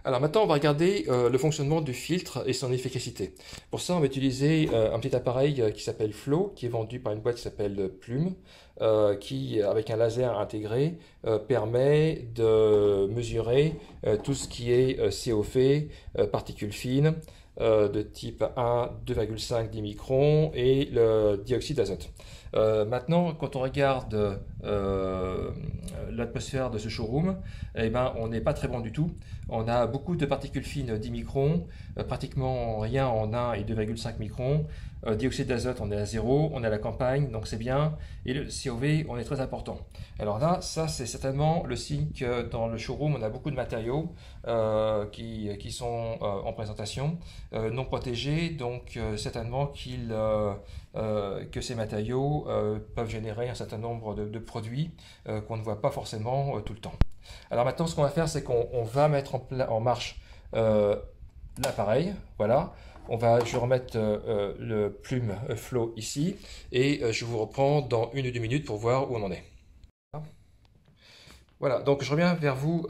Alors maintenant, on va regarder le fonctionnement du filtre et son efficacité. Pour ça, on va utiliser un petit appareil qui s'appelle Flow, qui est vendu par une boîte qui s'appelle Plume, qui, avec un laser intégré, permet de mesurer tout ce qui est COV, particules fines, de type 1, 2,5, 10 microns et le dioxyde d'azote. Maintenant, quand on regarde l'atmosphère de ce showroom, eh ben, on n'est pas très bon du tout. On a beaucoup de particules fines 10 microns, pratiquement rien en 1 et 2,5 microns. Dioxyde d'azote, on est à 0, on est à la campagne, donc c'est bien. Et le COV, on est très important. Alors là, ça c'est certainement le signe que dans le showroom, on a beaucoup de matériaux qui sont en présentation, non protégés, donc certainement que ces matériaux peuvent générer un certain nombre de produits qu'on ne voit pas forcément tout le temps. Alors maintenant, ce qu'on va faire, c'est qu'on va mettre en marche l'appareil. Voilà. Je vais remettre le plume flow ici et je vous reprends dans 1 ou 2 minutes pour voir où on en est. Voilà, donc je reviens vers vous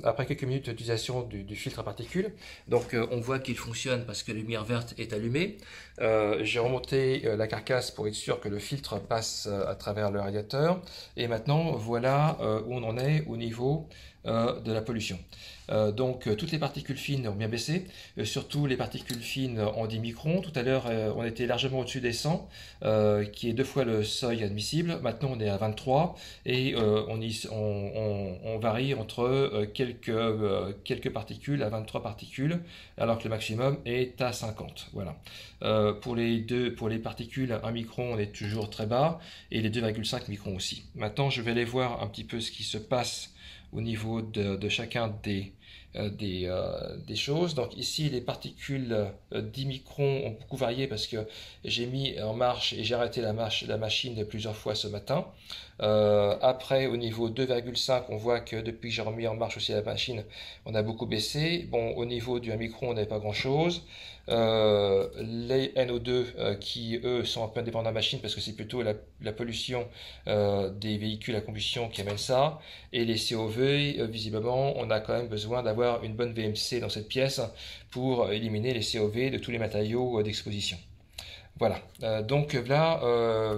après quelques minutes d'utilisation du filtre à particules. Donc on voit qu'il fonctionne parce que la lumière verte est allumée. J'ai remonté la carcasse pour être sûr que le filtre passe à travers le radiateur. Et maintenant, voilà où on en est au niveau de la pollution. Donc toutes les particules fines ont bien baissé, surtout les particules fines en 10 microns. Tout à l'heure, on était largement au-dessus des 100, qui est 2 fois le seuil admissible. Maintenant, on est à 23 et on varie entre quelques particules à 23 particules, alors que le maximum est à 50. Voilà. Pour les particules 1 micron, on est toujours très bas, et les 2,5 microns aussi. Maintenant, je vais aller voir un petit peu ce qui se passe au niveau de chacun des choses. Donc ici, les particules 10 microns ont beaucoup varié parce que j'ai mis en marche et j'ai arrêté la machine plusieurs fois ce matin. Après, au niveau 2,5, on voit que depuis que j'ai remis en marche aussi la machine, on a beaucoup baissé. Bon, au niveau du 1 micron, on n'avait pas grand-chose. Les NO2 qui, eux, sont un peu indépendants de la machine parce que c'est plutôt la pollution des véhicules à combustion qui amène ça. Et les COV, visiblement, on a quand même besoin d'avoir une bonne VMC dans cette pièce pour éliminer les COV de tous les matériaux d'exposition. Voilà, donc là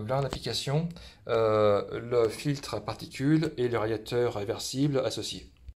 en application, le filtre à particules et le radiateur réversible associé.